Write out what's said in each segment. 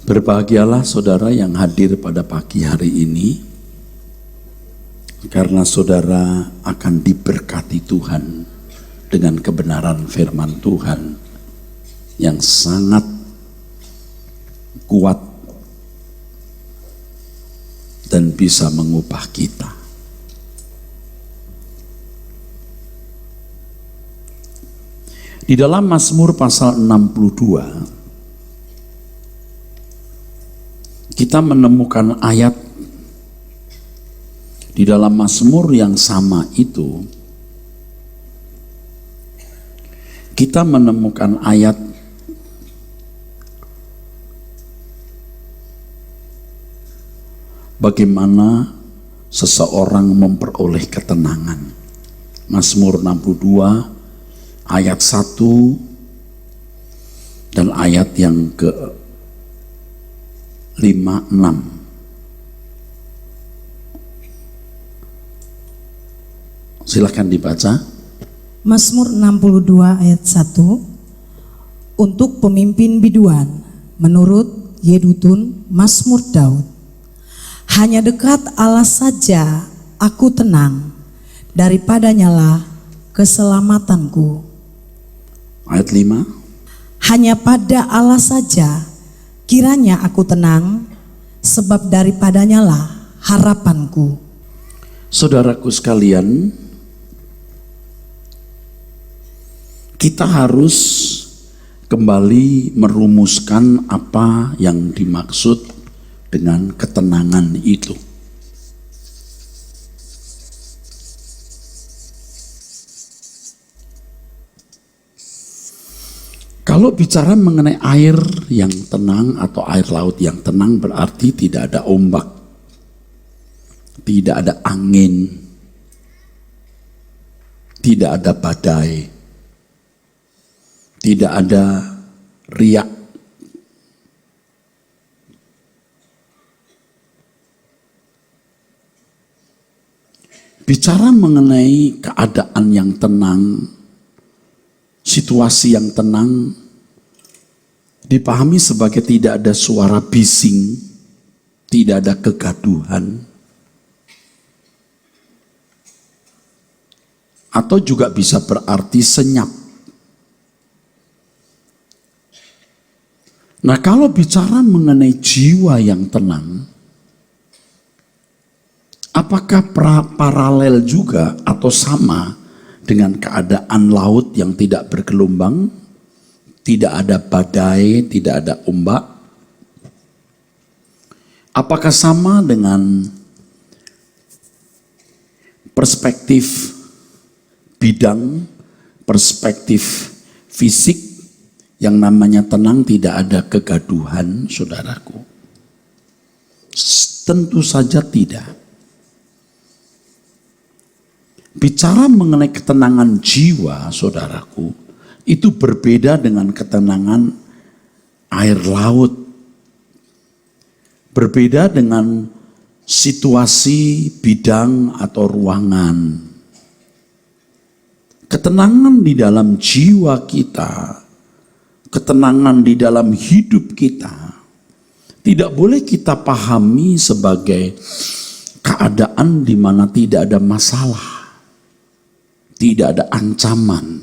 Berbahagialah saudara yang hadir pada pagi hari ini, karena saudara akan diberkati Tuhan dengan kebenaran firman Tuhan yang sangat kuat dan bisa mengubah kita. Di dalam Mazmur pasal 62, kita menemukan ayat di dalam Mazmur yang sama itu. Kita menemukan ayat bagaimana seseorang memperoleh ketenangan. Mazmur 62 ayat 1 dan ayat yang ke 5-6. Silakan dibaca. Mazmur 62 ayat 1. Untuk pemimpin biduan menurut Yedutun Mazmur Daud. Hanya dekat Allah saja aku tenang, daripadanya lah keselamatanku. Ayat 5. Hanya pada Allah saja kiranya aku tenang, sebab daripadanya lah harapanku. Saudaraku sekalian, kita harus kembali merumuskan apa yang dimaksud dengan ketenangan itu. Kalau bicara mengenai air yang tenang atau air laut yang tenang, berarti tidak ada ombak, tidak ada angin, tidak ada badai, tidak ada riak. Bicara mengenai keadaan yang tenang, situasi yang tenang, dipahami sebagai tidak ada suara bising, tidak ada kegaduhan, atau juga bisa berarti senyap. Nah, kalau bicara mengenai jiwa yang tenang, apakah paralel juga atau sama dengan keadaan laut yang tidak bergelombang, tidak ada badai, tidak ada ombak? Apakah sama dengan perspektif bidang, perspektif fisik yang namanya tenang, tidak ada kegaduhan, saudaraku? Tentu saja tidak. Bicara mengenai ketenangan jiwa, saudaraku, itu berbeda dengan ketenangan air laut. Berbeda dengan situasi bidang atau ruangan. Ketenangan di dalam jiwa kita, ketenangan di dalam hidup kita, tidak boleh kita pahami sebagai keadaan di mana tidak ada masalah, tidak ada ancaman,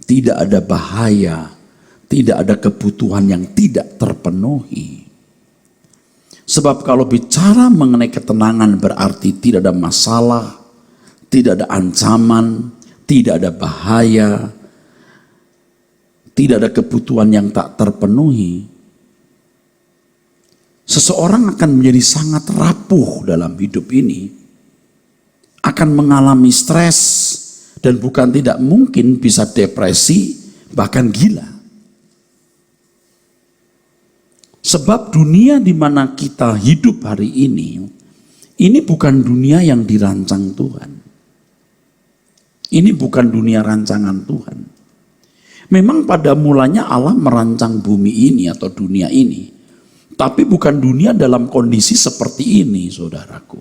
tidak ada bahaya, tidak ada kebutuhan yang tidak terpenuhi. Sebab kalau bicara mengenai ketenangan berarti tidak ada masalah, tidak ada ancaman, tidak ada bahaya, tidak ada kebutuhan yang tak terpenuhi. Seseorang akan menjadi sangat rapuh dalam hidup ini, akan mengalami stres, dan bukan tidak mungkin bisa depresi, bahkan gila. Sebab dunia di mana kita hidup hari ini bukan dunia yang dirancang Tuhan. Ini bukan dunia rancangan Tuhan. Memang pada mulanya Allah merancang bumi ini atau dunia ini, tapi bukan dunia dalam kondisi seperti ini, saudaraku.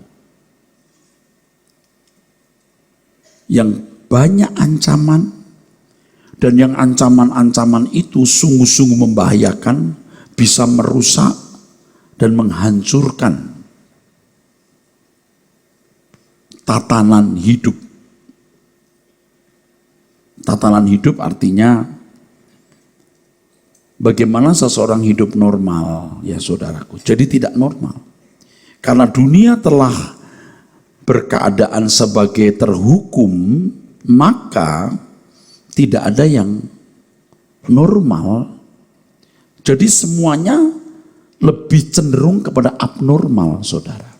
Yang banyak ancaman, dan yang ancaman-ancaman itu sungguh-sungguh membahayakan, bisa merusak dan menghancurkan tatanan hidup. Tatanan hidup artinya bagaimana seseorang hidup normal, ya saudaraku. Jadi tidak normal. Karena dunia telah berkeadaan sebagai terhukum, maka tidak ada yang normal. Jadi semuanya lebih cenderung kepada abnormal, saudara.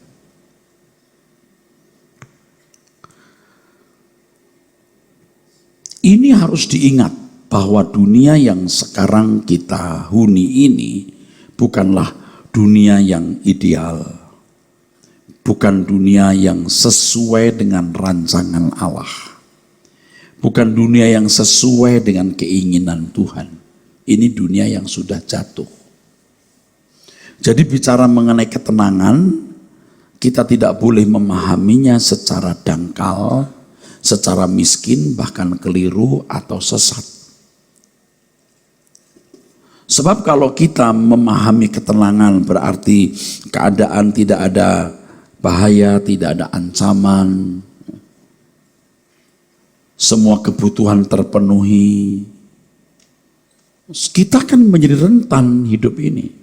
Ini harus diingat bahwa dunia yang sekarang kita huni ini bukanlah dunia yang ideal. Bukan dunia yang sesuai dengan rancangan Allah. Bukan dunia yang sesuai dengan keinginan Tuhan. Ini dunia yang sudah jatuh. Jadi bicara mengenai ketenangan, kita tidak boleh memahaminya secara dangkal, secara miskin, bahkan keliru atau sesat. Sebab kalau kita memahami ketenangan berarti keadaan tidak ada bahaya, tidak ada ancaman, semua kebutuhan terpenuhi, kita akan menjadi rentan hidup ini.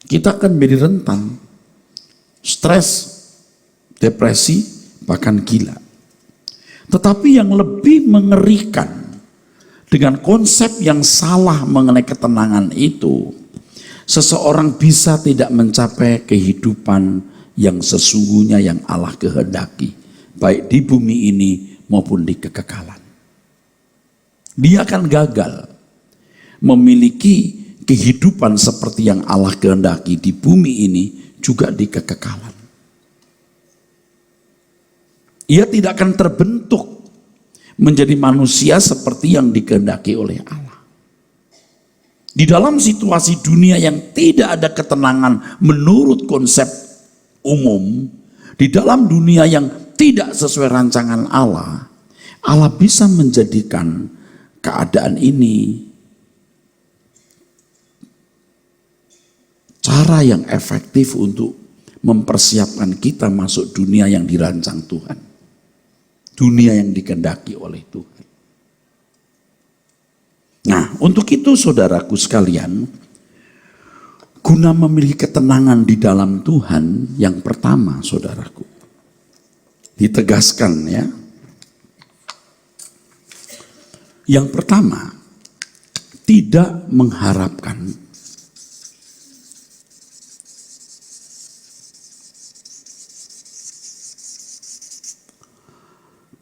Kita akan menjadi rentan, stres, depresi, bahkan gila. Tetapi yang lebih mengerikan dengan konsep yang salah mengenai ketenangan itu, seseorang bisa tidak mencapai kehidupan yang sesungguhnya yang Allah kehendaki, baik di bumi ini maupun di kekekalan. Dia akan gagal memiliki kehidupan seperti yang Allah kehendaki di bumi ini juga di kekekalan. Ia tidak akan terbentuk menjadi manusia seperti yang dikehendaki oleh Allah. Di dalam situasi dunia yang tidak ada ketenangan menurut konsep umum, di dalam dunia yang tidak sesuai rancangan Allah, Allah bisa menjadikan keadaan ini cara yang efektif untuk mempersiapkan kita masuk dunia yang dirancang Tuhan. Dunia yang dikehendaki oleh Tuhan. Nah, untuk itu saudaraku sekalian, guna memiliki ketenangan di dalam Tuhan, yang pertama saudaraku, ditegaskan ya. Yang pertama, tidak mengharapkan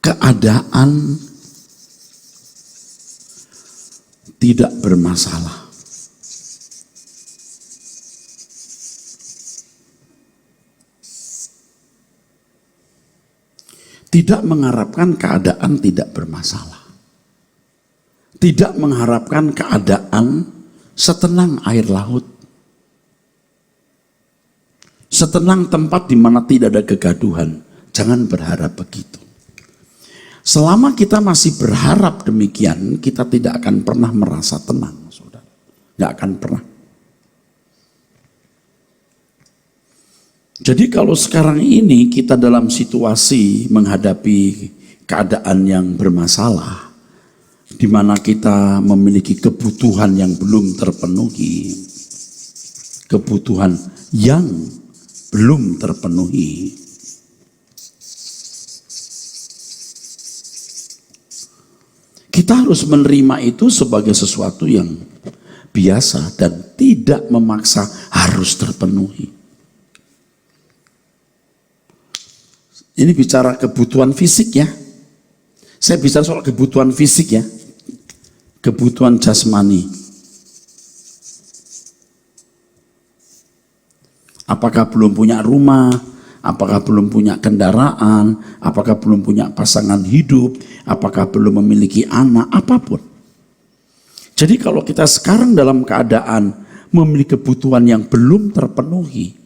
keadaan tidak bermasalah. Tidak mengharapkan keadaan tidak bermasalah. Tidak mengharapkan keadaan setenang air laut. Setenang tempat di mana tidak ada kegaduhan. Jangan berharap begitu. Selama kita masih berharap demikian, kita tidak akan pernah merasa tenang, saudara. Tidak akan pernah. Jadi kalau sekarang ini kita dalam situasi menghadapi keadaan yang bermasalah, di mana kita memiliki kebutuhan yang belum terpenuhi, kebutuhan yang belum terpenuhi, kita harus menerima itu sebagai sesuatu yang biasa dan tidak memaksa harus terpenuhi. Ini bicara kebutuhan fisik ya. Saya bicara soal kebutuhan fisik ya. Kebutuhan jasmani. Apakah belum punya rumah? apakah belum punya kendaraan, apakah belum punya pasangan hidup, apakah belum memiliki anak, apapun. Jadi kalau kita sekarang dalam keadaan memiliki kebutuhan yang belum terpenuhi,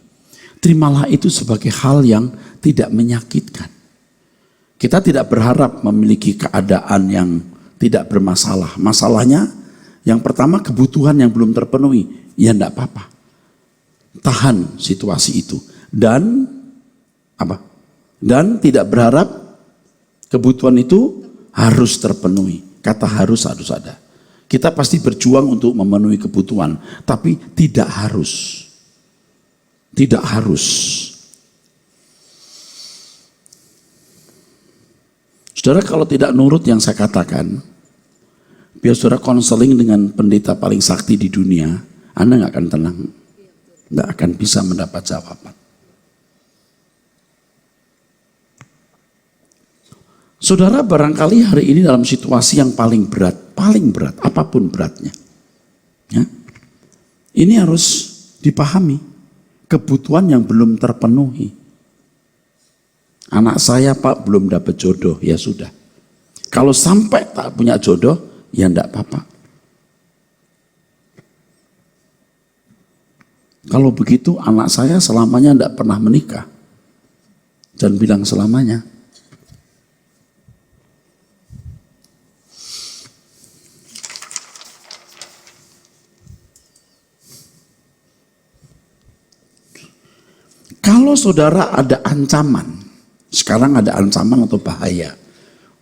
terimalah itu sebagai hal yang tidak menyakitkan. Kita tidak berharap memiliki keadaan yang tidak bermasalah. Masalahnya yang pertama kebutuhan yang belum terpenuhi, ya enggak apa-apa. Tahan situasi itu. Dan apa? Dan tidak berharap kebutuhan itu harus terpenuhi. Kata harus ada. Kita pasti berjuang untuk memenuhi kebutuhan, tapi tidak harus. Tidak harus. Saudara kalau tidak nurut yang saya katakan, biar saudara konseling dengan pendeta paling sakti di dunia, Anda nggak akan tenang, nggak akan bisa mendapat jawaban. Saudara barangkali hari ini dalam situasi yang paling berat, apapun beratnya. Ya. Ini harus dipahami, kebutuhan yang belum terpenuhi. Anak saya Pak belum dapat jodoh, ya sudah. Kalau sampai tak punya jodoh, ya enggak apa-apa. Kalau begitu anak saya selamanya enggak pernah menikah. Dan bilang selamanya. Kalau saudara ada ancaman, sekarang ada ancaman atau bahaya,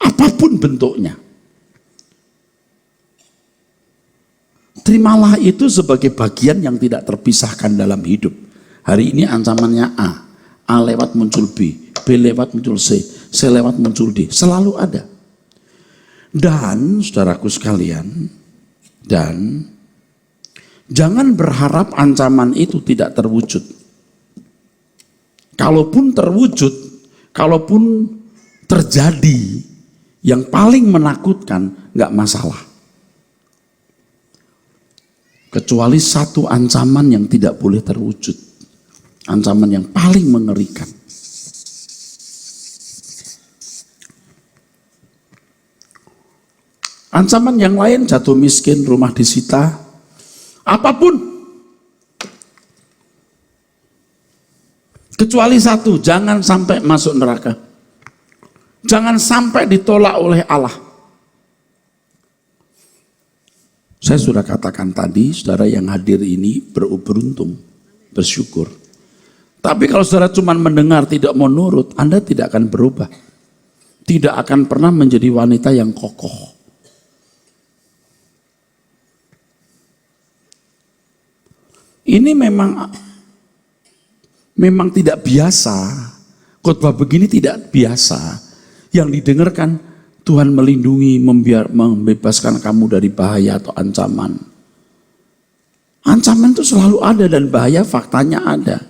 apapun bentuknya, terimalah itu sebagai bagian yang tidak terpisahkan dalam hidup. Hari ini ancamannya A lewat muncul B lewat muncul C lewat muncul D, selalu ada. Dan saudaraku sekalian, dan jangan berharap ancaman itu tidak terwujud. Kalaupun terwujud, kalaupun terjadi yang paling menakutkan, nggak masalah. Kecuali satu ancaman yang tidak boleh terwujud. Ancaman yang paling mengerikan. Ancaman yang lain, jatuh miskin, rumah disita, apapun. Kecuali satu, jangan sampai masuk neraka. Jangan sampai ditolak oleh Allah. Saya sudah katakan tadi, saudara yang hadir ini beruntung, bersyukur. Tapi kalau saudara cuma mendengar, tidak mau nurut, Anda tidak akan berubah. Tidak akan pernah menjadi wanita yang kokoh. Ini memang tidak biasa. Khotbah begini tidak biasa. Yang didengarkan, Tuhan melindungi, membebaskan kamu dari bahaya atau ancaman. Ancaman itu selalu ada dan bahaya faktanya ada.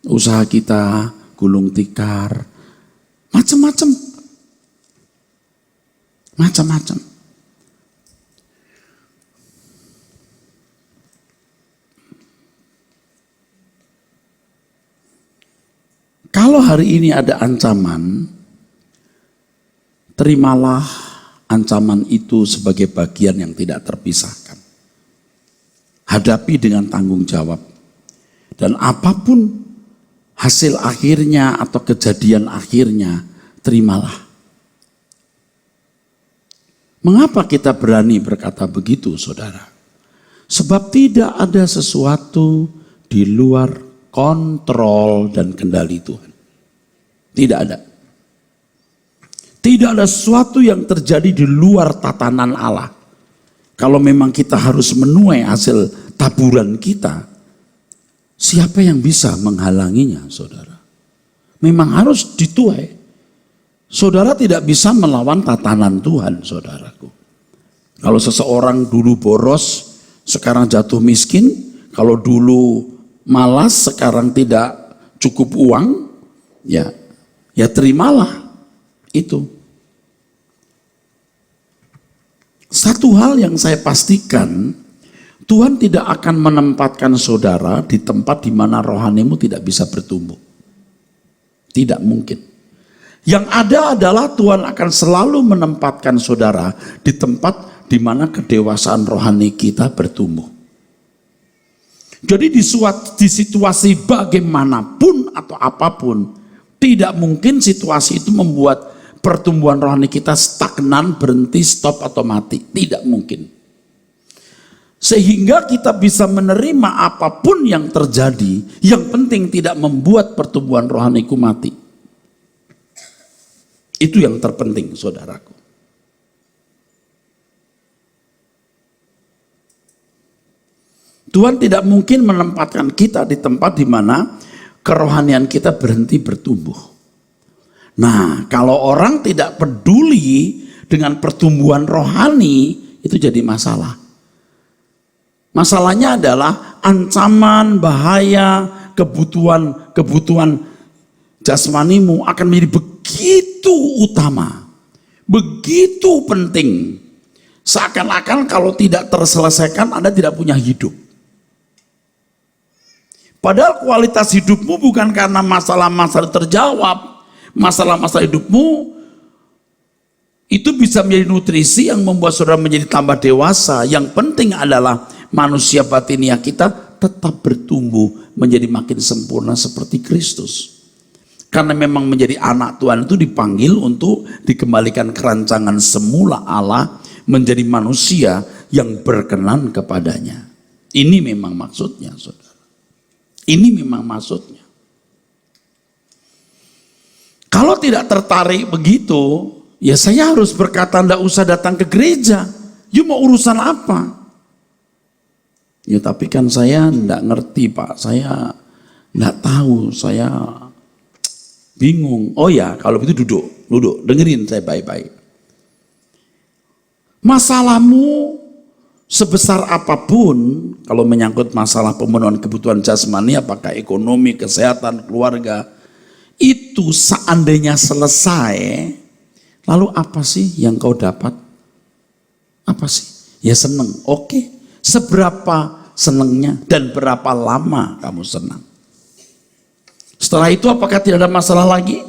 Usaha kita gulung tikar, macam-macam. Macam-macam. Kalau hari ini ada ancaman, terimalah ancaman itu sebagai bagian yang tidak terpisahkan. Hadapi dengan tanggung jawab. Dan apapun hasil akhirnya atau kejadian akhirnya, terimalah. Mengapa kita berani berkata begitu, saudara? Sebab tidak ada sesuatu di luar kontrol dan kendali Tuhan. Tidak ada. Tidak ada sesuatu yang terjadi di luar tatanan Allah. Kalau memang kita harus menuai hasil taburan kita, siapa yang bisa menghalanginya, saudara? Memang harus dituai. Saudara tidak bisa melawan tatanan Tuhan, saudaraku. Kalau seseorang dulu boros, sekarang jatuh miskin, kalau dulu malas, sekarang tidak cukup uang, ya terimalah itu. Satu hal yang saya pastikan, Tuhan tidak akan menempatkan saudara di tempat di mana rohanimu tidak bisa bertumbuh. Tidak mungkin. Yang ada adalah Tuhan akan selalu menempatkan saudara di tempat di mana kedewasaan rohani kita bertumbuh. Jadi di situasi bagaimanapun atau apapun, tidak mungkin situasi itu membuat pertumbuhan rohani kita stagnan, berhenti, stop atau mati. Tidak mungkin. Sehingga kita bisa menerima apapun yang terjadi, yang penting tidak membuat pertumbuhan rohaniku mati. Itu yang terpenting, saudaraku. Tuhan tidak mungkin menempatkan kita di tempat di mana kerohanian kita berhenti bertumbuh. Nah, kalau orang tidak peduli dengan pertumbuhan rohani, itu jadi masalah. Masalahnya adalah ancaman, bahaya, kebutuhan jasmanimu akan menjadi begitu utama, begitu penting. Seakan-akan kalau tidak terselesaikan, Anda tidak punya hidup. Padahal kualitas hidupmu bukan karena masalah-masalah terjawab. Masalah-masalah hidupmu itu bisa menjadi nutrisi yang membuat saudara menjadi tambah dewasa. Yang penting adalah manusia batinia kita tetap bertumbuh menjadi makin sempurna seperti Kristus. Karena memang menjadi anak Tuhan itu dipanggil untuk dikembalikan ke rancangan semula Allah, menjadi manusia yang berkenan kepadanya. Ini memang maksudnya, saudara. Ini memang maksudnya. Kalau tidak tertarik begitu, ya saya harus berkata tidak usah datang ke gereja. You mau urusan apa? Ya tapi kan saya tidak ngerti Pak, saya tidak tahu, saya bingung. Oh ya, kalau begitu duduk, dengerin saya baik-baik. Masalahmu sebesar apapun, kalau menyangkut masalah pemenuhan kebutuhan jasmani, apakah ekonomi, kesehatan, keluarga, itu seandainya selesai, lalu apa sih yang kau dapat? Apa sih? Ya senang, oke. Seberapa senangnya dan berapa lama kamu senang? Setelah itu apakah tidak ada masalah lagi?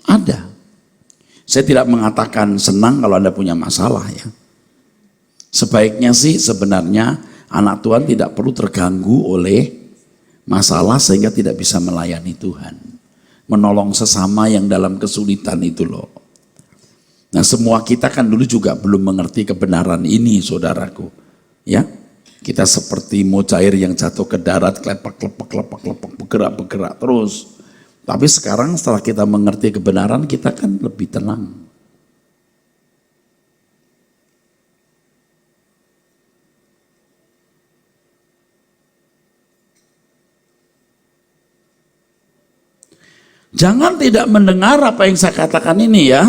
Ada. Saya tidak mengatakan senang kalau Anda punya masalah ya. Sebaiknya sih sebenarnya anak Tuhan tidak perlu terganggu oleh masalah sehingga tidak bisa melayani Tuhan. Menolong sesama yang dalam kesulitan itu loh. Nah semua kita kan dulu juga belum mengerti kebenaran ini saudaraku. Ya, kita seperti mujair yang jatuh ke darat, klepak, bergerak terus. Tapi sekarang setelah kita mengerti kebenaran, kita kan lebih tenang. Jangan tidak mendengar apa yang saya katakan ini ya.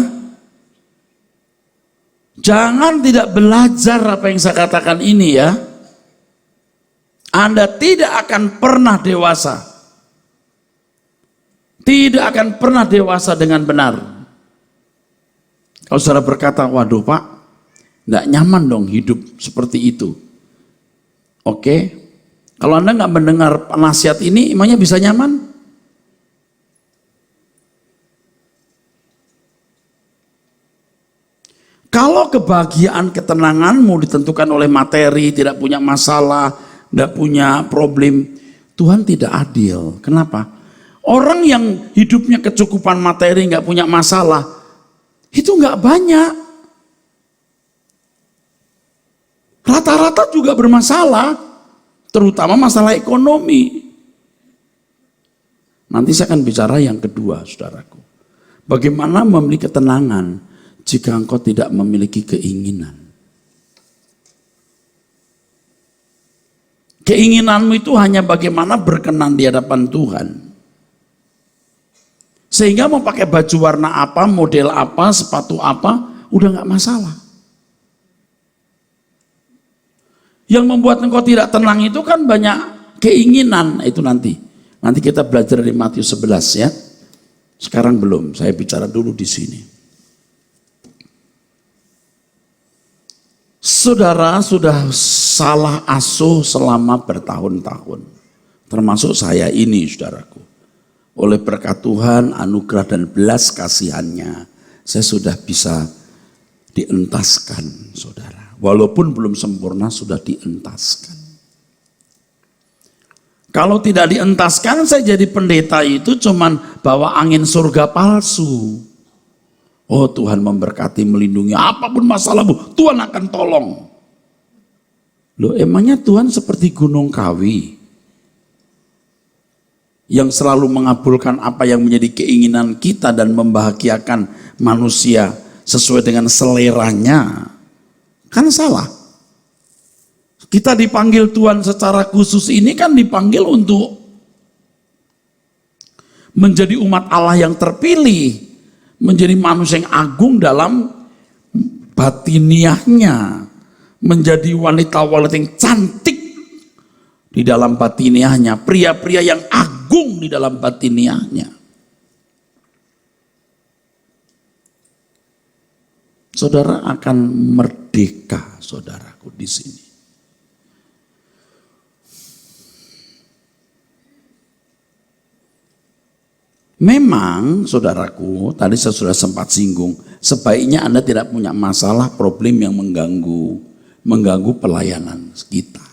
Jangan tidak belajar apa yang saya katakan ini ya. Anda tidak akan pernah dewasa. Tidak akan pernah dewasa dengan benar. Kalau saudara berkata, waduh Pak, nggak nyaman dong hidup seperti itu. Oke, kalau Anda nggak mendengar nasihat ini, emangnya bisa nyaman? Kalau kebahagiaan, ketenanganmu ditentukan oleh materi, tidak punya masalah, tidak punya problem, Tuhan tidak adil. Kenapa? Orang yang hidupnya kecukupan materi, nggak punya masalah, itu nggak banyak. Rata-rata juga bermasalah, terutama masalah ekonomi. Nanti saya akan bicara yang kedua, saudaraku. Bagaimana memiliki ketenangan jika engkau tidak memiliki keinginan. Keinginanmu itu hanya bagaimana berkenan di hadapan Tuhan. Sehingga mau pakai baju warna apa, model apa, sepatu apa, udah nggak masalah. Yang membuat engkau tidak tenang itu kan banyak keinginan, itu nanti. Nanti kita belajar dari Matius 11 ya. Sekarang belum, saya bicara dulu di sini. Saudara sudah salah asuh selama bertahun-tahun. Termasuk saya ini, saudaraku. Oleh berkat Tuhan, anugerah dan belas kasihannya, saya sudah bisa dientaskan, saudara. Walaupun belum sempurna, sudah dientaskan. Kalau tidak dientaskan, saya jadi pendeta itu cuman bawa angin surga palsu. Oh, Tuhan memberkati, melindungi, apapun masalahmu, Tuhan akan tolong. Loh, emangnya Tuhan seperti Gunung Kawi yang selalu mengabulkan apa yang menjadi keinginan kita dan membahagiakan manusia sesuai dengan seleranya? Kan salah. Kita dipanggil Tuhan secara khusus ini kan dipanggil untuk menjadi umat Allah yang terpilih, menjadi manusia yang agung dalam batiniahnya, menjadi wanita-wanita yang cantik di dalam batiniahnya, pria-pria yang agung di dalam batiniahnya. Saudara akan merdeka, saudaraku, di sini. Memang, saudaraku, tadi saya sudah sempat singgung, sebaiknya Anda tidak punya masalah, problem yang mengganggu pelayanan kita.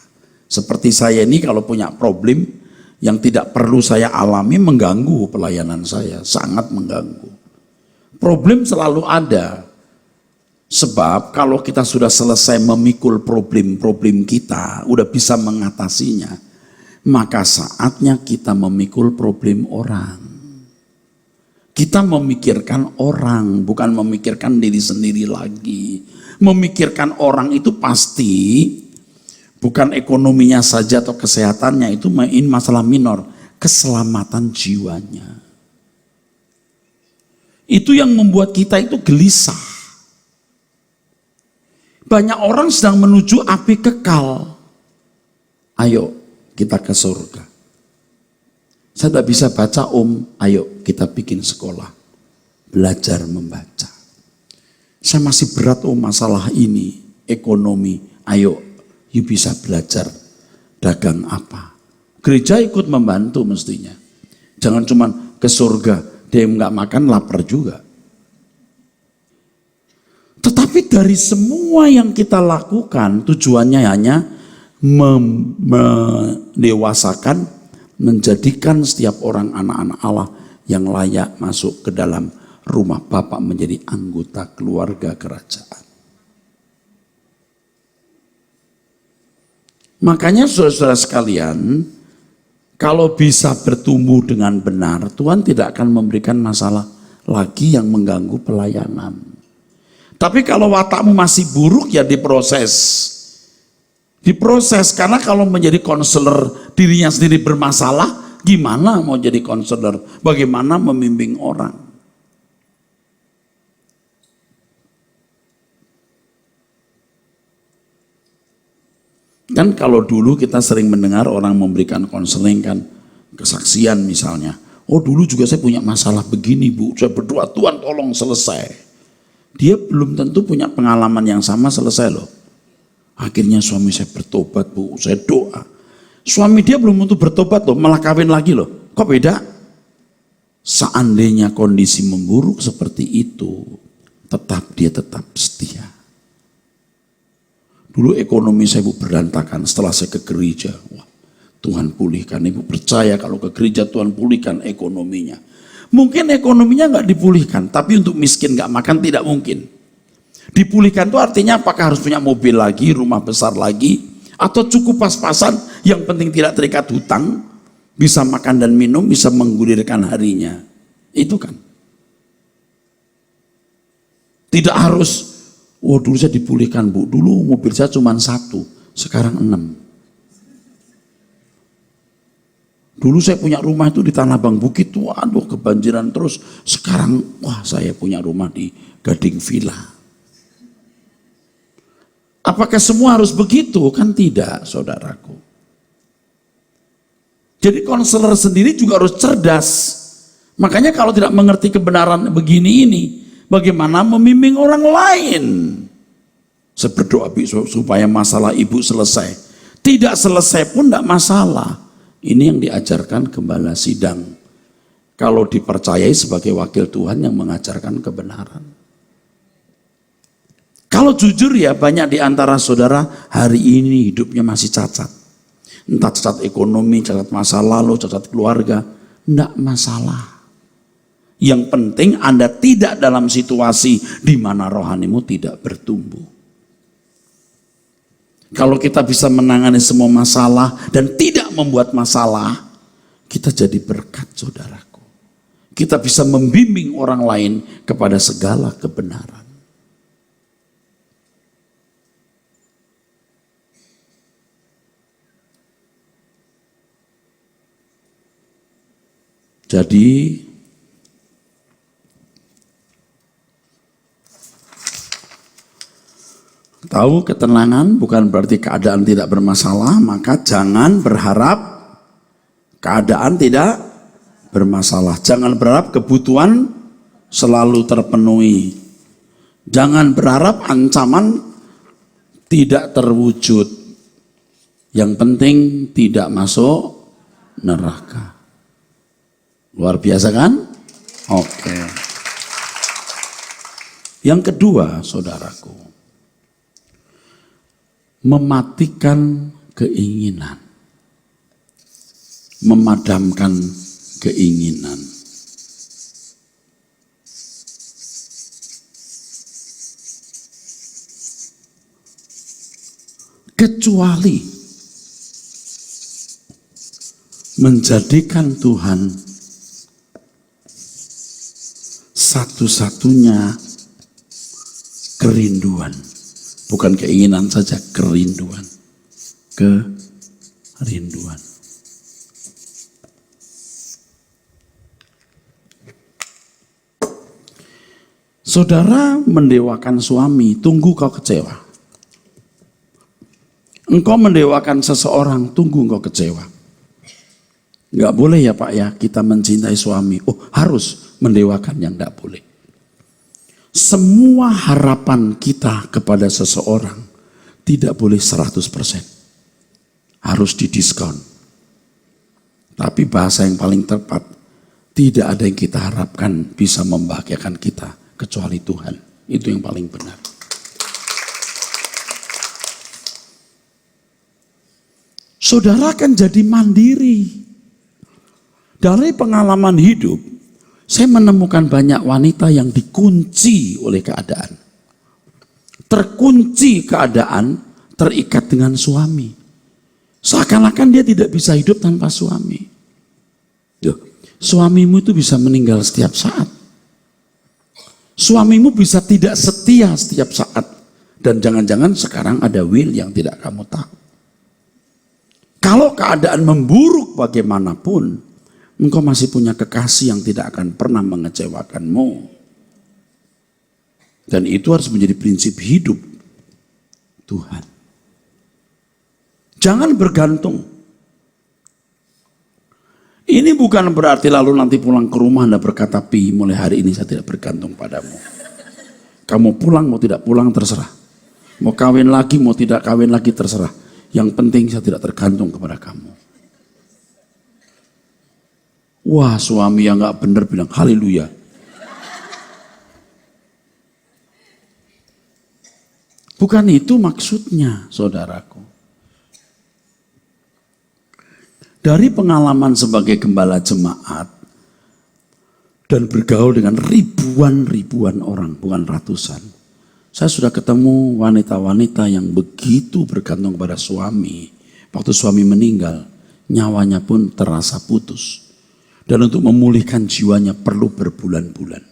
Seperti saya ini kalau punya problem yang tidak perlu saya alami, mengganggu pelayanan saya, sangat mengganggu. Problem selalu ada. Sebab kalau kita sudah selesai memikul problem-problem kita, udah bisa mengatasinya, maka saatnya kita memikul problem orang. Kita memikirkan orang, bukan memikirkan diri sendiri lagi. Memikirkan orang itu pasti bukan ekonominya saja atau kesehatannya, itu masalah minor, keselamatan jiwanya. Itu yang membuat kita itu gelisah. Banyak orang sedang menuju api kekal. Ayo kita ke surga. Saya tidak bisa baca, Om. Ayo kita bikin sekolah. Belajar membaca. Saya masih berat, Om, masalah ini. Ekonomi. Ayo, you bisa belajar dagang apa. Gereja ikut membantu mestinya. Jangan cuma ke surga. Dia nggak makan, lapar juga. Tetapi dari semua yang kita lakukan, tujuannya hanya mendewasakan, menjadikan setiap orang anak-anak Allah yang layak masuk ke dalam rumah Bapa, menjadi anggota keluarga kerajaan. Makanya saudara-saudara sekalian, kalau bisa bertumbuh dengan benar, Tuhan tidak akan memberikan masalah lagi yang mengganggu pelayanan. Tapi kalau watakmu masih buruk, ya diproses. Diproses, karena kalau menjadi konselor dirinya sendiri bermasalah, gimana mau jadi konselor? Bagaimana membimbing orang? Kan kalau dulu kita sering mendengar orang memberikan konseling, kan kesaksian misalnya. Oh, dulu juga saya punya masalah begini, Bu. Saya berdoa, Tuhan tolong selesai. Dia belum tentu punya pengalaman yang sama selesai loh. Akhirnya suami saya bertobat, Bu, saya doa. Suami dia belum tentu bertobat loh, malah kawin lagi loh. Kok beda? Seandainya kondisi memburuk seperti itu, dia tetap setia. Dulu ekonomi saya, Bu, berantakan. Setelah saya ke gereja, wah, Tuhan pulihkan. Ibu percaya kalau ke gereja Tuhan pulihkan ekonominya. Mungkin ekonominya nggak dipulihkan, tapi untuk miskin nggak makan tidak mungkin. Dipulihkan itu artinya apakah harus punya mobil lagi, rumah besar lagi, atau cukup pas-pasan, yang penting tidak terikat hutang, bisa makan dan minum, bisa menggulirkan harinya. Itu kan. Tidak harus, oh dulu saya dipulihkan, Bu, dulu mobil saya cuma 1, sekarang 6. Dulu saya punya rumah itu di Tanah Abang Bukit, waduh kebanjiran terus. Sekarang, wah saya punya rumah di Gading Villa. Apakah semua harus begitu? Kan tidak, saudaraku. Jadi konselor sendiri juga harus cerdas. Makanya kalau tidak mengerti kebenaran begini ini, bagaimana membimbing orang lain? Saya berdoa supaya masalah ibu selesai. Tidak selesai pun tidak masalah. Ini yang diajarkan gembala sidang kalau dipercayai sebagai wakil Tuhan yang mengajarkan kebenaran. Kalau jujur ya, banyak di antara saudara hari ini hidupnya masih cacat. Entah cacat ekonomi, cacat masa lalu, cacat keluarga. Enggak masalah. Yang penting Anda tidak dalam situasi di mana rohanimu tidak bertumbuh. Kalau kita bisa menangani semua masalah dan tidak membuat masalah, kita jadi berkat, saudaraku. Kita bisa membimbing orang lain kepada segala kebenaran. Jadi tahu ketenangan bukan berarti keadaan tidak bermasalah, maka jangan berharap keadaan tidak bermasalah. Jangan berharap kebutuhan selalu terpenuhi. Jangan berharap ancaman tidak terwujud. Yang penting tidak masuk neraka. Luar biasa kan? Oke. Yang kedua, saudaraku, mematikan keinginan, memadamkan keinginan. Kecuali menjadikan Tuhan satu-satunya kerinduan. Bukan keinginan saja, kerinduan. Kerinduan. Saudara mendewakan suami, tunggu kau kecewa. Engkau mendewakan seseorang, tunggu engkau kecewa. Enggak boleh ya Pak ya, kita mencintai suami. Oh, harus mendewakan, yang enggak boleh. Semua harapan kita kepada seseorang tidak boleh 100%. Harus didiskon. Tapi bahasa yang paling tepat, tidak ada yang kita harapkan bisa membahagiakan kita kecuali Tuhan. Itu yang paling benar. Saudara akan jadi mandiri. Dari pengalaman hidup, saya menemukan banyak wanita yang dikunci oleh keadaan. Terkunci keadaan, terikat dengan suami. Seakan-akan dia tidak bisa hidup tanpa suami. Suamimu itu bisa meninggal setiap saat. Suamimu bisa tidak setia setiap saat. Dan jangan-jangan sekarang ada will yang tidak kamu tahu. Kalau keadaan memburuk bagaimanapun, engkau masih punya kekasih yang tidak akan pernah mengecewakanmu. Dan itu harus menjadi prinsip hidup Tuhan. Jangan bergantung. Ini bukan berarti lalu nanti pulang ke rumah Anda berkata, Pi, mulai hari ini saya tidak bergantung padamu. Kamu pulang mau tidak pulang terserah. Mau kawin lagi mau tidak kawin lagi terserah. Yang penting saya tidak tergantung kepada kamu. Wah, suami yang gak benar bilang haleluya. Bukan itu maksudnya, saudaraku. Dari pengalaman sebagai gembala jemaat dan bergaul dengan ribuan orang, bukan ratusan. Saya sudah ketemu wanita-wanita yang begitu bergantung pada suami. Waktu suami meninggal, nyawanya pun terasa putus. Dan untuk memulihkan jiwanya perlu berbulan-bulan.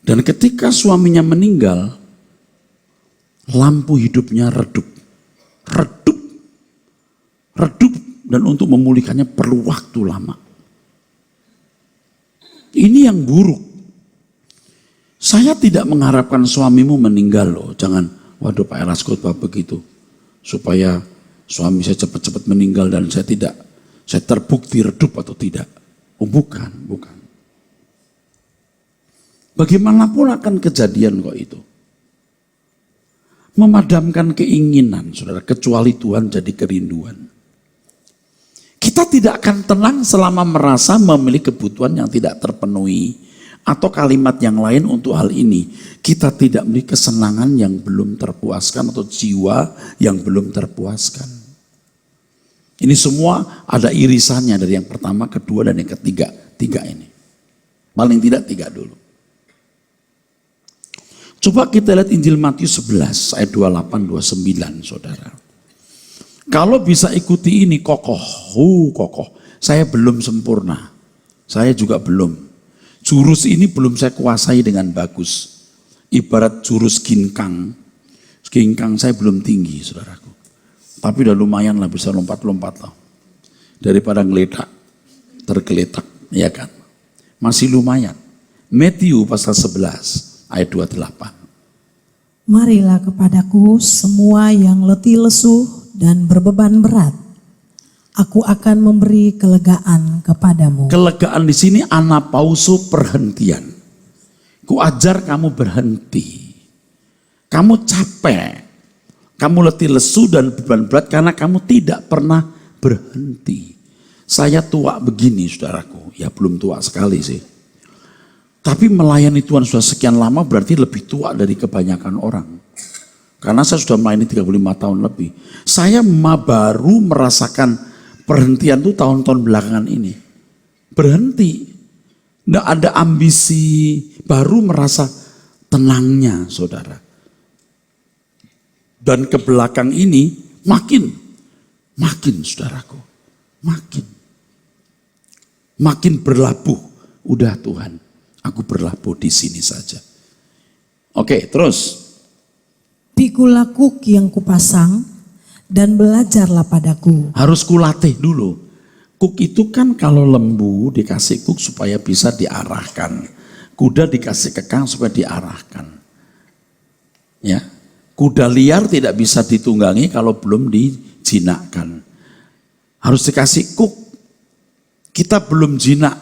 Dan ketika suaminya meninggal, lampu hidupnya redup. Redup. Dan untuk memulihkannya perlu waktu lama. Ini yang buruk. Saya tidak mengharapkan suamimu meninggal loh. Jangan, waduh Pak Elas khotbah begitu. Supaya suami saya cepat-cepat meninggal dan saya terbukti redup atau tidak. Oh bukan. Bagaimanapun akan kejadian kok itu. Memadamkan keinginan, saudara, kecuali Tuhan jadi kerinduan. Kita Kita tidak akan tenang selama merasa memiliki kebutuhan yang tidak terpenuhi. Atau kalimat yang lain untuk hal ini. Kita tidak memiliki kesenangan yang belum terpuaskan atau jiwa yang belum terpuaskan. Ini semua ada irisannya dari yang pertama, kedua, dan yang ketiga. Tiga ini. Paling tidak tiga dulu. Coba kita lihat Injil Matius 11 ayat 28-29 saudara. Kalau bisa ikuti ini kokoh. Saya belum sempurna. Saya juga belum. Jurus ini belum saya kuasai dengan bagus. Ibarat jurus ginkang. Ginkang saya belum tinggi saudaraku. Tapi udah lumayan lah bisa lompat-lompat lah. Daripada tergeletak, ya kan. Masih lumayan. Matius pasal 11 ayat 28. Marilah kepadaku semua yang letih lesu dan berbeban berat. Aku akan memberi kelegaan kepadamu. Kelegaan di sini anapauso, perhentian. Ku ajar kamu berhenti. Kamu capek. Kamu letih lesu dan beban berat karena kamu tidak pernah berhenti. Saya tua begini saudaraku. Ya belum tua sekali sih. Tapi melayani Tuhan sudah sekian lama berarti lebih tua dari kebanyakan orang. Karena saya sudah melayani 35 tahun lebih. Saya baru merasakan perhentian itu tahun-tahun belakangan ini. Berhenti. Tidak ada ambisi. Baru merasa tenangnya saudara. Dan ke belakang ini makin saudaraku. Makin berlabuh. Udah Tuhan, aku berlabuh di sini saja. Oke, terus. Pikulah kuk yang kupasang dan belajarlah padaku. Harus kulatih dulu. Kuk itu kan kalau lembu dikasih kuk supaya bisa diarahkan. Kuda dikasih kekang supaya diarahkan. Ya. Kuda liar tidak bisa ditunggangi kalau belum dijinakkan. Harus dikasih kuk. Kita belum jinak.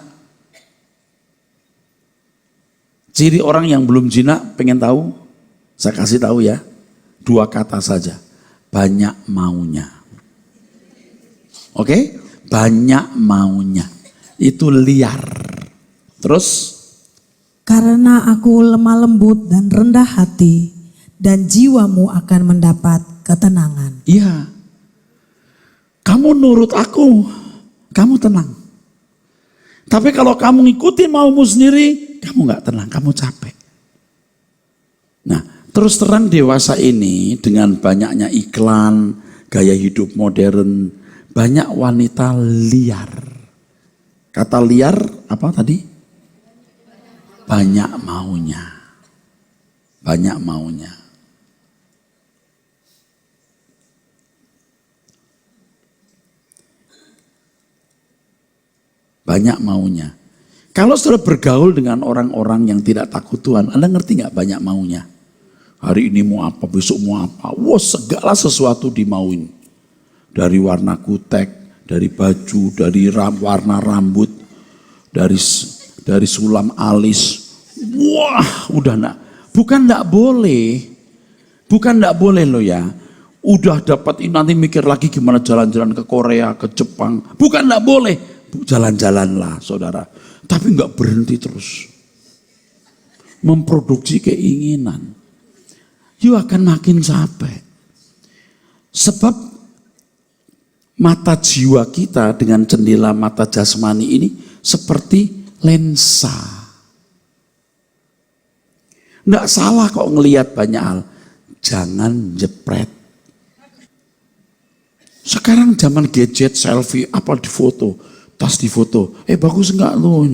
Ciri orang yang belum jinak pengen tahu? Saya kasih tahu ya. 2 kata saja. Banyak maunya. Oke? Banyak maunya. Itu liar. Terus? Karena aku lemah lembut dan rendah hati, dan jiwamu akan mendapat ketenangan. Iya. Kamu nurut aku, kamu tenang. Tapi kalau kamu ngikutin maumu sendiri, kamu gak tenang, kamu capek. Nah, terus terang dewasa ini dengan banyaknya iklan, gaya hidup modern, banyak wanita liar. Kata liar apa tadi? Banyak maunya. Banyak maunya. Banyak maunya. Kalau sudah bergaul dengan orang-orang yang tidak takut Tuhan, Anda ngerti gak banyak maunya? Hari ini mau apa, besok mau apa. Wah, segala sesuatu dimauin. Dari warna kutek, dari baju, dari warna rambut, dari sulam alis. Wah, udah nak. Bukan gak boleh. Bukan gak boleh loh ya. Udah dapat ini nanti mikir lagi gimana jalan-jalan ke Korea, ke Jepang. Bukan gak boleh. Jalan-jalanlah saudara. Tapi gak berhenti terus. Memproduksi keinginan. You akan makin capek. Sebab mata jiwa kita dengan jendela mata jasmani ini seperti lensa. Nggak salah kok ngelihat banyak hal. Jangan jepret. Sekarang zaman gadget, selfie, apa di foto. Tas di foto. Bagus enggak lu?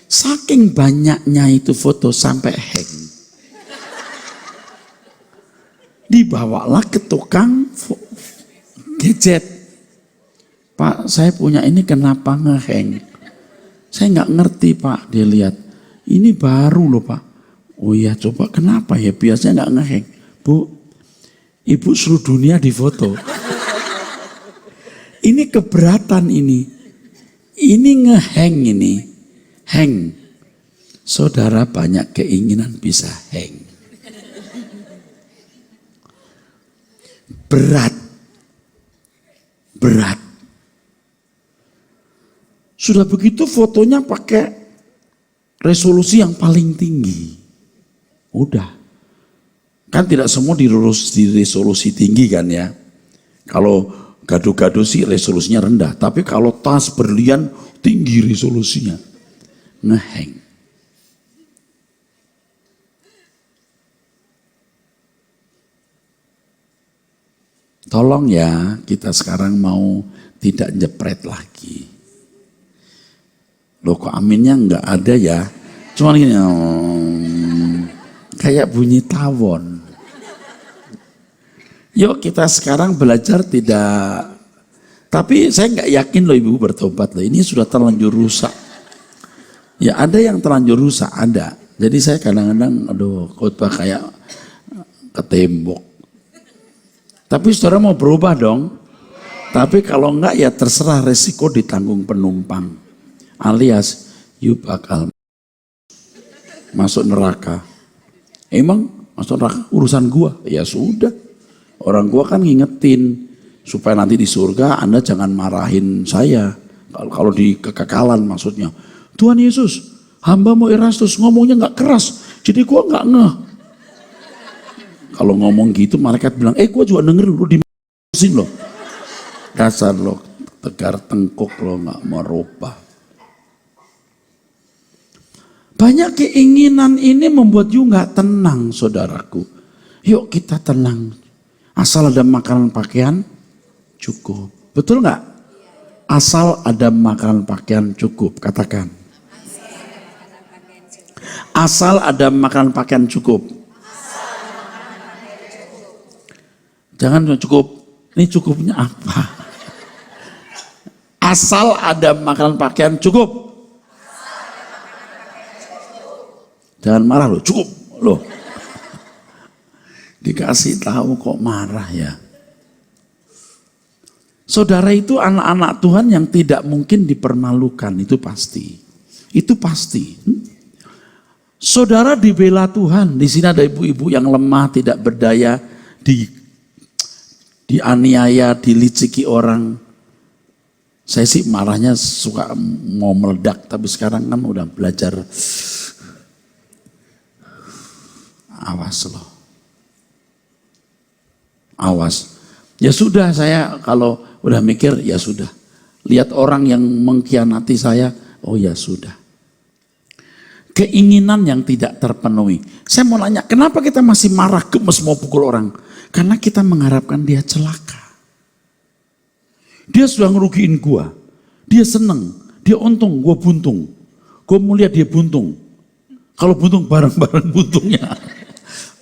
Saking banyaknya itu foto sampai hang. Dibawalah ke tukang gadget. Pak, saya punya ini kenapa ngeheng? Saya nggak ngerti Pak, dia lihat. Ini baru loh Pak. Oh iya, coba kenapa ya? Biasanya nggak ngeheng. Bu, ibu seluruh dunia difoto. Ini keberatan ini. Ini ngeheng ini. Hang. Saudara banyak keinginan bisa hang. Berat. Sudah begitu fotonya pakai resolusi yang paling tinggi. Udah. Kan tidak semua di resolusi tinggi kan ya. Kalau gado-gado sih resolusinya rendah. Tapi kalau tas berlian tinggi resolusinya. Ngeheng. Tolong ya, kita sekarang mau tidak jepret lagi. Loh kok aminnya nggak ada ya? Cuma gini, kayak bunyi tawon. Yuk kita sekarang belajar tidak. Tapi saya nggak yakin loh ibu bertobat loh. Ini sudah terlanjur rusak. Ya ada yang terlanjur rusak, ada. Jadi saya kadang-kadang, aduh khotbah kayak ke tembok. Tapi saudara mau berubah dong. Tapi kalau enggak ya terserah, resiko ditanggung penumpang. Alias you bakal masuk neraka. Emang masuk neraka urusan gua? Ya sudah. Orang gua kan ngingetin supaya nanti di surga Anda jangan marahin saya. Kalau di kekekalan maksudnya. Tuhan Yesus, hamba-Mu Erastus ngomongnya nggak keras. Jadi gua nggak ngeh. Kalau ngomong gitu malaikat bilang, gue juga denger lu dimusin loh. Dasar lo tegar tengkuk lo gak mau rubah. Banyak keinginan ini membuat you gak tenang saudaraku. Yuk kita tenang. Asal ada makanan pakaian cukup. Betul gak? Asal ada makanan pakaian cukup. Katakan. Asal ada makanan pakaian cukup. Jangan cukup, ini cukupnya apa? Asal ada makanan pakaian cukup. Jangan marah loh, cukup loh. Dikasih tahu kok marah ya. Saudara itu anak-anak Tuhan yang tidak mungkin dipermalukan, itu pasti. Itu pasti. Saudara dibela Tuhan, di sini ada ibu-ibu yang lemah, tidak berdaya, dianiaya, diliciki orang. Saya sih marahnya suka mau meledak, tapi sekarang kan udah belajar. Awas loh. Awas. Ya sudah, saya kalau udah mikir ya sudah. Lihat orang yang mengkhianati saya, oh ya sudah. Keinginan yang tidak terpenuhi. Saya mau nanya, kenapa kita masih marah, gemes mau pukul orang? Karena kita mengharapkan dia celaka. Dia sudah ngerugiin gua. Dia seneng, dia untung, gua buntung. Gua mau lihat dia buntung. Kalau buntung bareng-bareng buntungnya.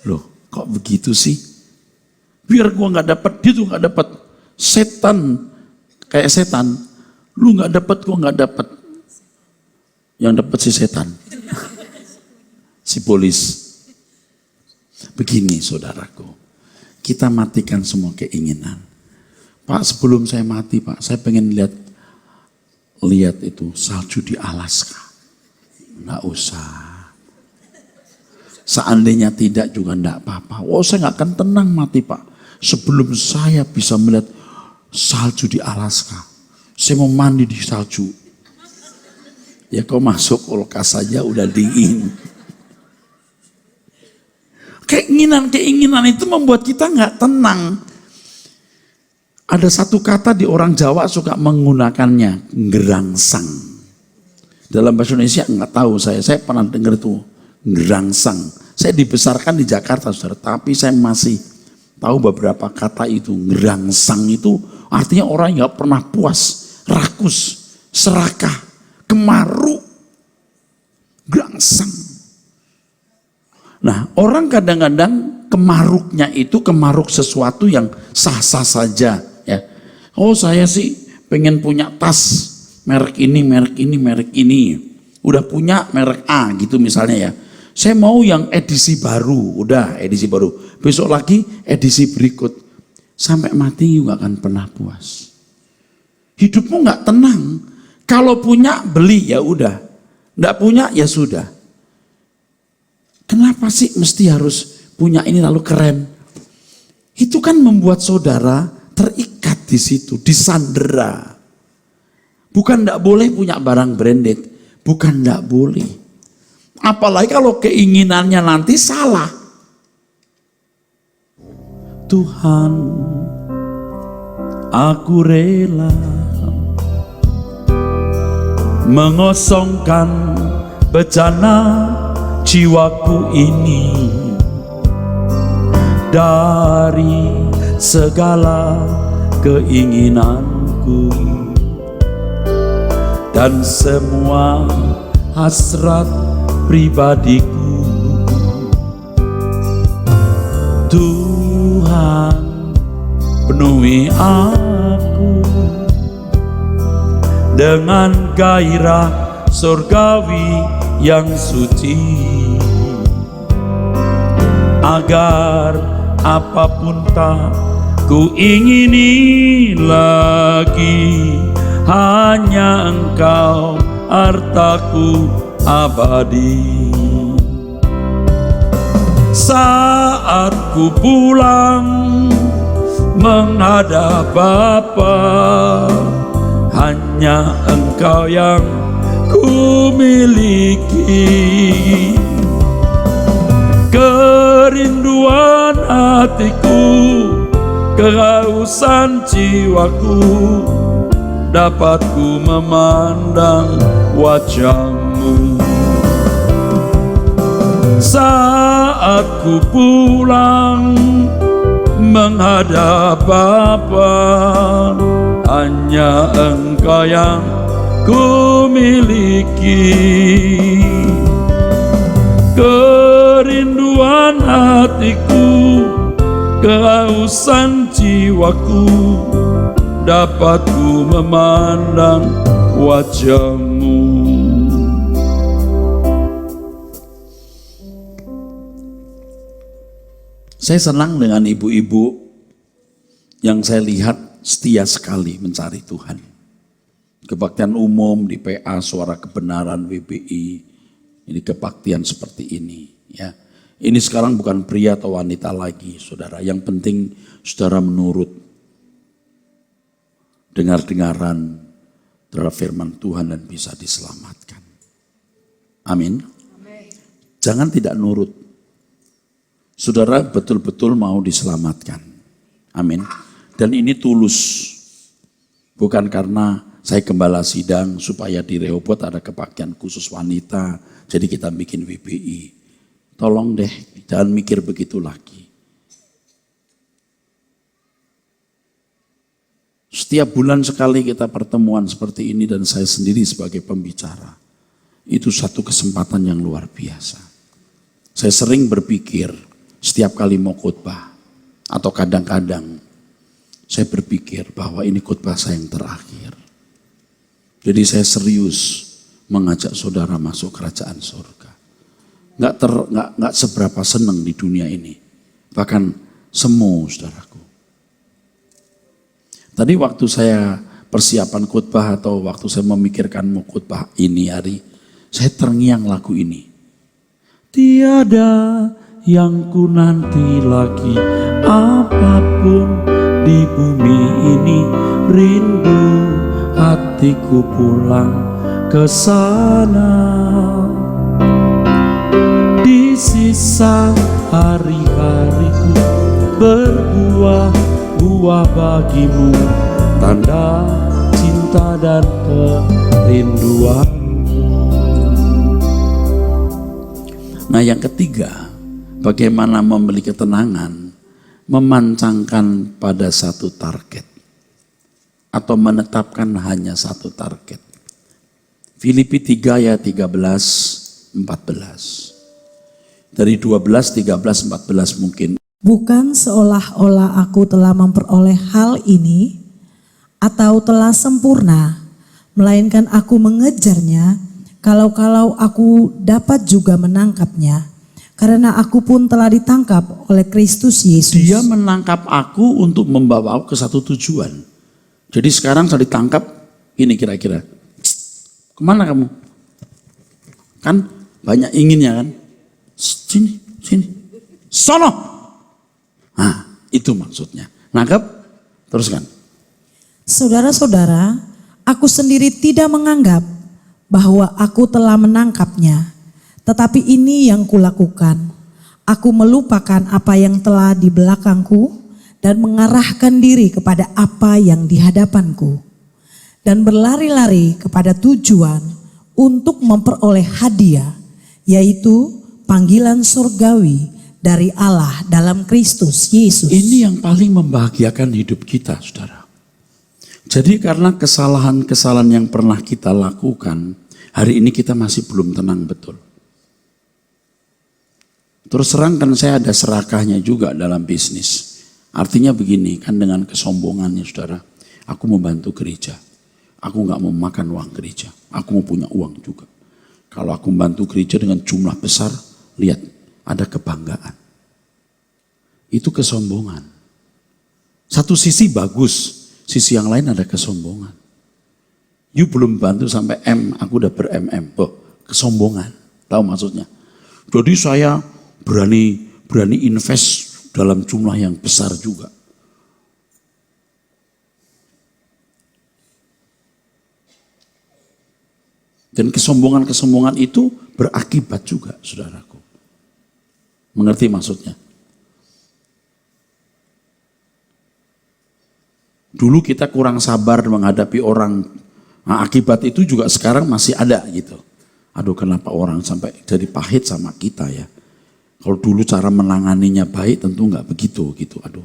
Loh, kok begitu sih? Biar gua nggak dapat, dia tuh nggak dapat. Setan kayak setan. Lu nggak dapat, gua nggak dapat. Yang dapat si setan. Si polis. Begini saudaraku. Kita matikan semua keinginan. Pak, sebelum saya mati, Pak, saya pengen lihat itu salju di Alaska. Nggak usah. Seandainya tidak juga enggak apa-apa. Oh, saya nggak akan tenang mati, Pak. Sebelum saya bisa melihat salju di Alaska. Saya mau mandi di salju. Ya kau masuk kulkas saja udah dingin. Keinginan-keinginan itu membuat kita nggak tenang. Ada satu kata di orang Jawa suka menggunakannya, gerangsang. Dalam bahasa Indonesia nggak tahu saya pernah dengar itu gerangsang. Saya dibesarkan di Jakarta, saudara, tapi saya masih tahu beberapa kata itu. Gerangsang itu artinya orang yang nggak pernah puas, rakus, serakah, kemaru, gerangsang. Nah, orang kadang-kadang kemaruknya itu kemaruk sesuatu yang sah-sah saja. Ya. Oh, saya sih pengen punya tas merek ini, merek ini, merek ini. Udah punya merek A gitu misalnya ya. Saya mau yang edisi baru, udah edisi baru. Besok lagi edisi berikut. Sampai mati juga akan pernah puas. Hidupmu nggak tenang. Kalau punya beli ya udah. Nggak punya ya sudah. Kenapa sih mesti harus punya ini lalu keren? Itu kan membuat saudara terikat di situ, disandera. Bukan tidak boleh punya barang branded, bukan tidak boleh. Apalagi kalau keinginannya nanti salah. Tuhan, aku rela mengosongkan bejana jiwaku ini dari segala keinginanku dan semua hasrat pribadiku. Tuhan, penuhi aku dengan gairah surgawi yang suci, agar apapun tak ku ingini lagi, hanya Engkau hartaku abadi. Saat ku pulang menghadap Bapa, hanya Engkau yang ku miliki. Kerinduan hatiku, kehausan jiwaku, dapat ku memandang wajah-Mu. Saat ku pulang menghadap Bapa, hanya Engkau yang ku miliki. Kerinduan hatiku, kehausan jiwaku, dapat ku memandang wajah-Mu. Saya senang dengan ibu-ibu yang saya lihat setia sekali mencari Tuhan. Kebaktian umum di PA Suara Kebenaran WBI, ini kebaktian seperti ini. Ya, ini sekarang bukan pria atau wanita lagi, saudara. Yang penting saudara menurut, dengar-dengaran terhadap firman Tuhan dan bisa diselamatkan. Amin. Jangan tidak nurut. Saudara betul-betul mau diselamatkan. Amin. Dan ini tulus. Bukan karena saya gembala sidang supaya di Rehoboth ada kebaktian khusus wanita, jadi kita bikin WBI. Tolong deh, jangan mikir begitu lagi. Setiap bulan sekali kita pertemuan seperti ini dan saya sendiri sebagai pembicara. Itu satu kesempatan yang luar biasa. Saya sering berpikir, setiap kali mau khotbah atau kadang-kadang saya berpikir bahwa ini khotbah saya yang terakhir. Jadi saya serius mengajak saudara masuk kerajaan surga. Nggak seberapa senang di dunia ini, bahkan semu, saudaraku. Tadi waktu saya persiapan khotbah atau waktu saya memikirkan mau khotbah ini hari, saya terngiang lagu ini. Tiada yang ku nanti lagi, apapun di bumi ini, rindu hatiku pulang ke sana. Di sisa hari-hariku berbuah-buah bagimu, tanda cinta dan kerinduan. Nah, yang ketiga, bagaimana membeli ketenangan, memancangkan pada satu target atau menetapkan hanya satu target. Filipi 3 ayat 13-14. Dari 12, 13, 14 mungkin. Bukan seolah-olah aku telah memperoleh hal ini atau telah sempurna, melainkan aku mengejarnya kalau-kalau aku dapat juga menangkapnya. Karena aku pun telah ditangkap oleh Kristus Yesus. Dia menangkap aku untuk membawa aku ke satu tujuan. Jadi sekarang saya ditangkap, ini kira-kira. Kemana kamu? Kan banyak inginnya kan? Sini, sini. Sono. Nah, itu maksudnya. Nangkap, teruskan. Saudara-saudara, Aku sendiri tidak menganggap bahwa aku telah menangkapnya, tetapi ini yang kulakukan. Aku melupakan apa yang telah di belakangku dan mengarahkan diri kepada apa yang di hadapanku, dan berlari-lari kepada tujuan untuk memperoleh hadiah, yaitu panggilan surgawi dari Allah dalam Kristus Yesus. Ini yang paling membahagiakan hidup kita, saudara. Jadi karena kesalahan-kesalahan yang pernah kita lakukan, hari ini kita masih belum tenang betul. Terus terang kan saya ada serakahnya juga dalam bisnis. Artinya begini, kan dengan kesombongannya saudara, aku mau bantu gereja. Aku gak mau makan uang gereja, aku mau punya uang juga. Kalau aku membantu gereja dengan jumlah besar, lihat ada kebanggaan. Itu kesombongan. Satu sisi bagus, sisi yang lain ada kesombongan. You belum bantu sampai M, aku udah ber-MM. Oh, kesombongan. Tahu maksudnya? Jadi saya berani invest dalam jumlah yang besar juga. Dan kesombongan-kesombongan itu berakibat juga, saudaraku. Mengerti maksudnya? Dulu kita kurang sabar menghadapi orang. Nah, akibat itu juga sekarang masih ada gitu. Aduh, kenapa orang sampai jadi pahit sama kita ya? Kalau dulu cara menanganinya baik tentu nggak begitu gitu. Aduh.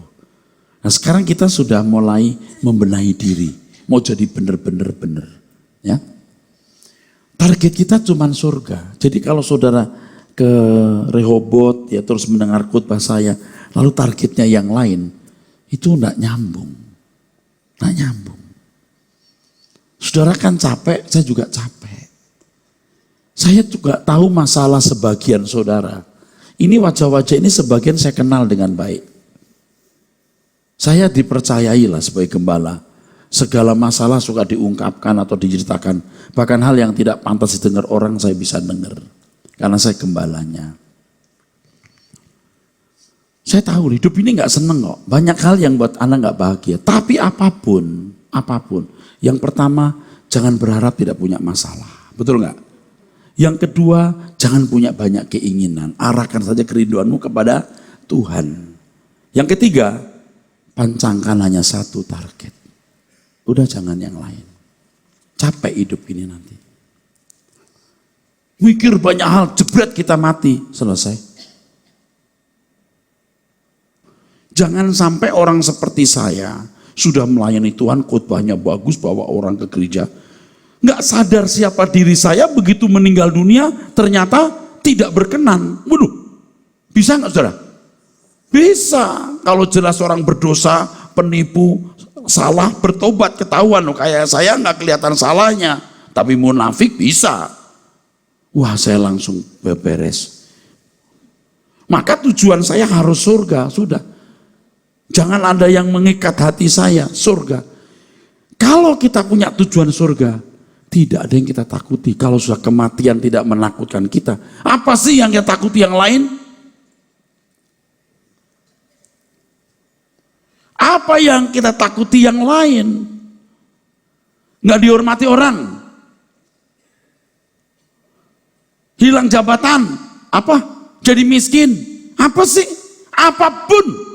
Nah sekarang kita sudah mulai membenahi diri. Mau jadi benar-benar benar. Ya. Target kita cuma surga. Jadi kalau saudara ke Rehobot ya terus mendengar khotbah saya, lalu targetnya yang lain, itu enggak nyambung. Enggak nyambung. Saudara kan capek, saya juga capek. Saya juga tahu masalah sebagian saudara. Ini wajah-wajah ini sebagian saya kenal dengan baik. Saya dipercayai lah sebagai gembala. Segala masalah suka diungkapkan atau diceritakan. Bahkan hal yang tidak pantas didengar orang saya bisa dengar. Karena saya gembalanya. Saya tahu hidup ini gak seneng kok. Banyak hal yang buat anak gak bahagia. Tapi apapun. Yang pertama, jangan berharap tidak punya masalah. Betul gak? Yang kedua, jangan punya banyak keinginan. Arahkan saja kerinduanmu kepada Tuhan. Yang ketiga, pancangkan hanya satu target. Udah jangan yang lain. Capek hidup ini nanti. Mikir banyak hal, jebret kita mati. Selesai. Jangan sampai orang seperti saya, sudah melayani Tuhan, khotbahnya bagus, bawa orang ke gereja. Nggak sadar siapa diri saya, begitu meninggal dunia, ternyata tidak berkenan. Waduh, bisa nggak saudara? Bisa. Kalau jelas orang berdosa, penipu, salah, bertobat, ketahuan. Kayak saya nggak kelihatan salahnya, tapi munafik bisa. Wah, saya langsung beres. Maka tujuan saya harus surga, sudah. Jangan ada yang mengikat hati saya, surga. Kalau kita punya tujuan surga, tidak ada yang kita takuti. Kalau sudah kematian tidak menakutkan kita, apa sih yang kita takuti yang lain? Apa yang kita takuti yang lain? Nggak dihormati orang. Hilang jabatan. Apa? Jadi miskin. Apa sih? Apapun.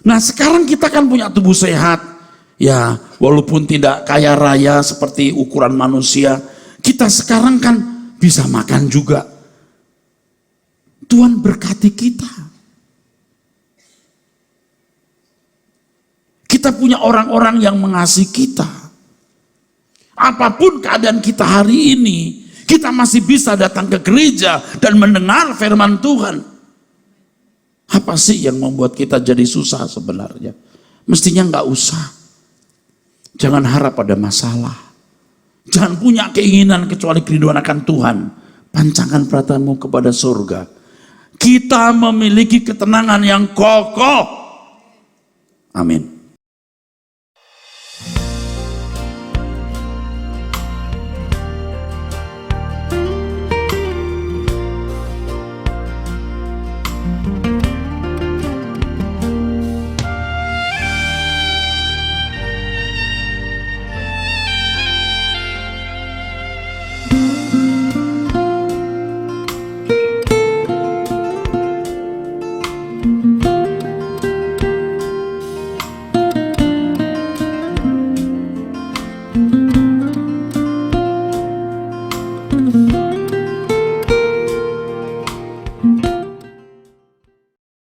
Nah sekarang kita kan punya tubuh sehat. Ya walaupun tidak kaya raya seperti ukuran manusia. Kita sekarang kan bisa makan juga. Tuhan berkati kita. Kita punya orang-orang yang mengasihi kita. Apapun keadaan kita hari ini, kita masih bisa datang ke gereja dan mendengar firman Tuhan. Apa sih yang membuat kita jadi susah sebenarnya? Mestinya nggak usah. Jangan harap pada masalah. Jangan punya keinginan kecuali kerinduan akan Tuhan. Pancangkan perhatianmu kepada surga. Kita memiliki ketenangan yang kokoh. Amin.